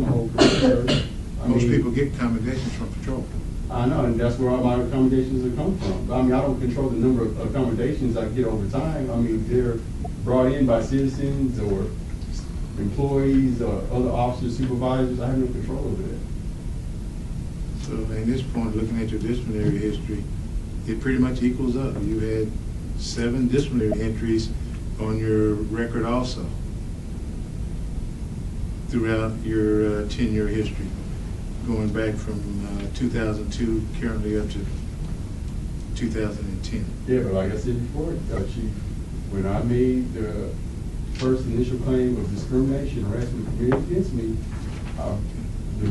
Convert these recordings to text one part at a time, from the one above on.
my whole career. Most people get accommodations from patrol. I know, and that's where all my accommodations have come from. I mean, I don't control the number of accommodations I get over time. I mean, they're brought in by citizens or employees or other officers, supervisors. I have no control over that. So at this point, looking at your disciplinary history, it pretty much equals up. You had 7 disciplinary entries on your record also throughout your 10-year history, going back from 2002 currently up to 2010. Yeah, but like I said before, Chief, when I made the first initial claim of discrimination, harassment committed against me, the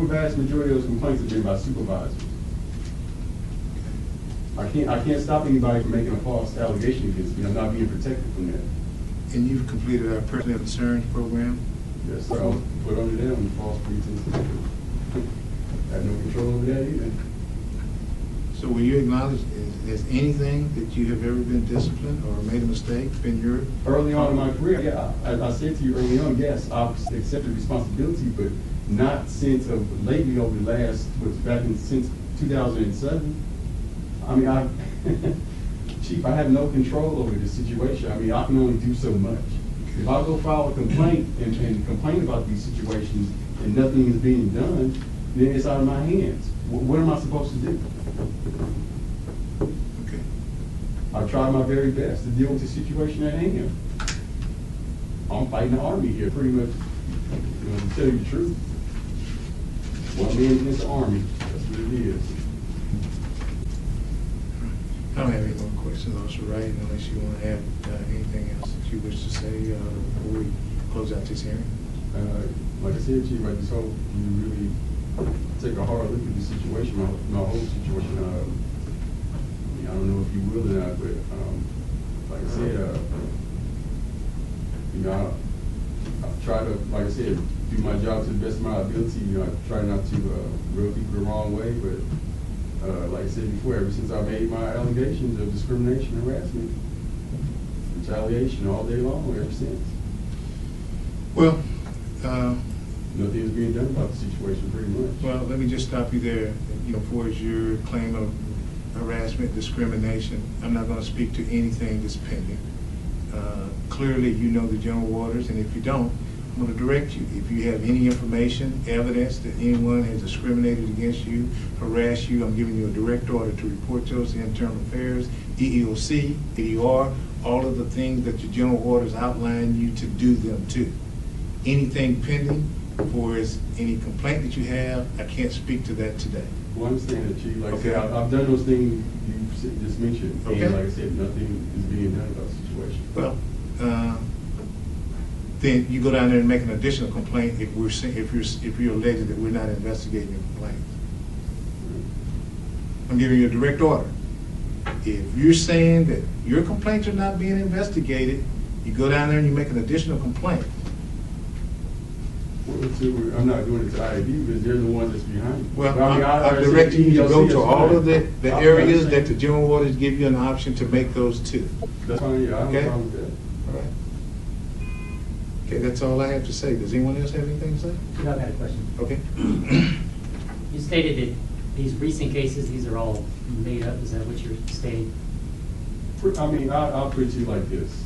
vast majority of those complaints have been by supervisors. I can't stop anybody from making a false allegation against me. I'm not being protected from that. And you've completed our personnel concerns program? Yes, sir. I was put under them on false pretenses. I have no control over that either. So will you acknowledge, has anything that you have ever been disciplined or made a mistake been your? Early on in my career, yeah, I said to you early on, yes, I've accepted responsibility, but not since lately over the last, since 2007. I mean, Chief, I have no control over this situation. I mean, I can only do so much. If I go file a complaint and complain about these situations and nothing is being done, then it's out of my hands. What am I supposed to do? Okay. I've tried my very best to deal with the situation at hand. I'm fighting the Army here, pretty much, to tell you the truth. One man against the Army, that's what it is. I don't have any more questions, Officer Wright, unless you want to have anything else that you wish to say before we close out this hearing. Like I said, Chief, I just hope you really take a hard look at the situation, my whole situation. I don't know if you will or not, but like I said, I try to, like I said, do my job to the best of my ability. I try not to rub people the wrong way, but like I said before, ever since I made my allegations of discrimination, harassment, retaliation all day long, ever since. Well, nothing is being done about the situation, pretty much. Well, let me just stop you there. For your claim of harassment, discrimination, I'm not going to speak to anything that's pending. Clearly, you know the general orders, and if you don't, I'm going to direct you. If you have any information, evidence that anyone has discriminated against you, harassed you, I'm giving you a direct order to report those to Internal Affairs, EEOC, ADR, all of the things that your general orders outline you to do them to. Anything pending, or is any complaint that you have, I can't speak to that today. Well, I understand that, Chief. Like Okay. I said, I've done those things you just mentioned, Okay. and like I said, nothing is being done about the situation. Well, then you go down there and make an additional complaint if you're alleged that we're not investigating your complaint. I'm giving you a direct order. If you're saying that your complaints are not being investigated, you go down there and you make an additional complaint. I'm not doing it to IAB because they're the ones that's behind it. Well, I'm directing you to go to all of the areas that the general orders give you an option to make those too. That's fine, yeah, I have no problem with that. All right. Okay, that's all I have to say. Does anyone else have anything to say? No, I've had a question. Okay. You stated that these recent cases, these are all made up. Is that what you're stating? I mean, I'll put it to you like this.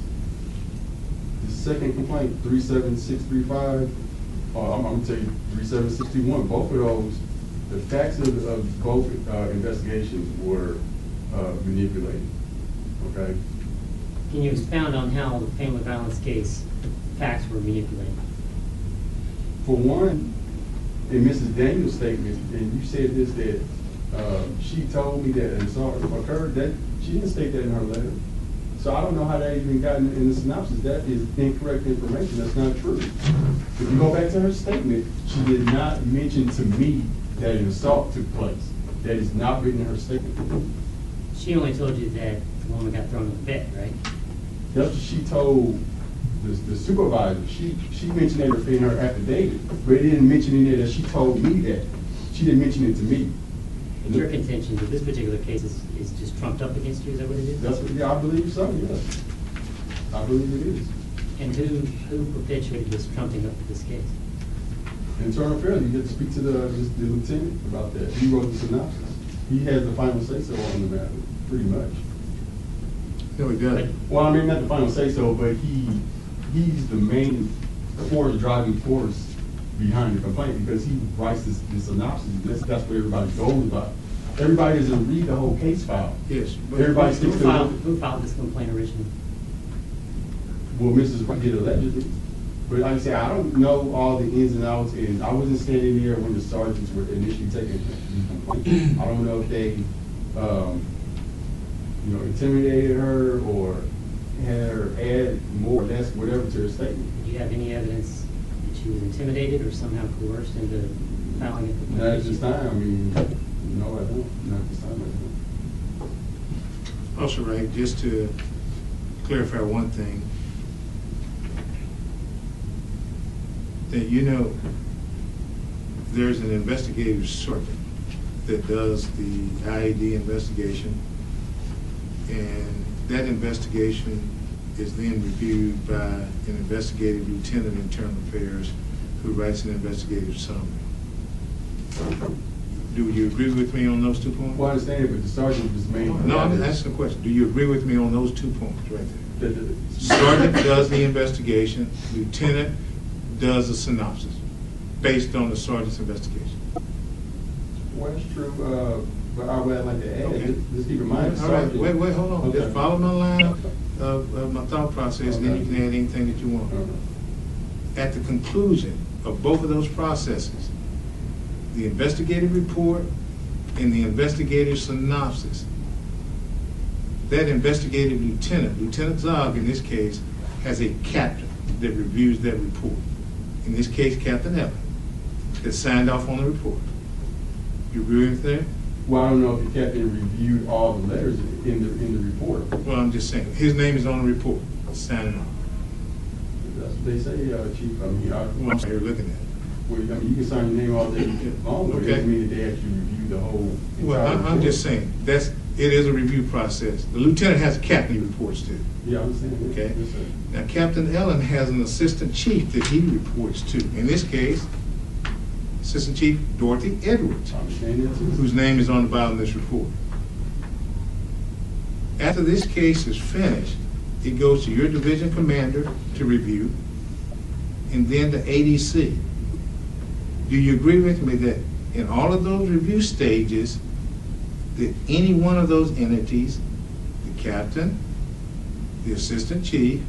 The second complaint, 37635, I'm going to tell you 3761, both of those, the facts of both investigations were manipulated, okay? Can you expound on how the family violence case facts were manipulated? For one, in Mrs. Daniel's statement, and you said this, that she told me that an assault occurred, that she didn't state that in her letter. So I don't know how that even got in the synopsis. That is incorrect information. That's not true. If you go back to her statement, she did not mention to me that an assault took place. That is not written in her statement. She only told you that the woman got thrown in the bed, right? That's what she told the supervisor. She mentioned that in her affidavit, but it didn't mention in there that she told me that. She didn't mention it to me. And your contention that this particular case is just trumped up against you, is that what it is? That's what, yeah, I believe so, yes. I believe it is. And who perpetuated this trumping up of this case? Internal affairs, you get to speak to the lieutenant about that. He wrote the synopsis. He has the final say-so on the matter, pretty much. No, he doesn't. Well, I mean, not the final say-so, but he's the main driving force behind the complaint, because he writes this synopsis. That's what everybody goes by. Everybody doesn't read the whole case file. Yes. But Everybody sticks to Who filed this complaint originally? Well, Mrs. Wright did allegedly. But like I said, I don't know all the ins and outs, and I wasn't standing there when the sergeants were initially taking the complaint. I don't know if they, intimidated her or had her add more or less whatever to her statement. Do you have any evidence that she was intimidated or somehow coerced into filing a complaint? Not at this time. I mean, no, I don't. Not at this time, I don't. Also, Ray, just to clarify one thing, that there's an investigative circuit that does the IED investigation, and that investigation is then reviewed by an investigative lieutenant in internal affairs who writes an investigative summary. Do you agree with me on those 2 points? Well, I understand it, but the sergeant was main. No, I'm asking a question. Do you agree with me on those 2 points right there? The Sergeant does the investigation, lieutenant does a synopsis based on the sergeant's investigation. Well, that's true, but I would like to add, Okay. just keep in mind, the All right, sergeant. wait, hold on. Okay. Just follow my line of my thought process, and then you can add anything that you want. At the conclusion of both of those processes, the investigative report and the investigative synopsis, that investigative lieutenant, Lieutenant Zog in this case, has a captain that reviews that report. In this case, Captain Ellen, that signed off on the report. You agree with that? Well, I don't know if the captain reviewed all the letters in the report. Well, I'm just saying, his name is on the report, signing off. That's what they say, Chief. I mean, Well, I'm here looking at it. well, I mean, you can sign your name all day long, but it Okay. doesn't mean that they actually reviewed the whole. Well, entire I'm report. just saying, it is a review process. The lieutenant has a captain he reports to. Yeah, I understand. that. Okay. Yes, sir. Now, Captain Ellen has an assistant chief that he reports to. In this case, Assistant Chief Dorothy Edwards, I understand that too. whose name is on the bottom of this report. After this case is finished, it goes to your division commander to review, and then to ADC. Do you agree with me that in all of those review stages, that any one of those entities, the captain, the assistant chief,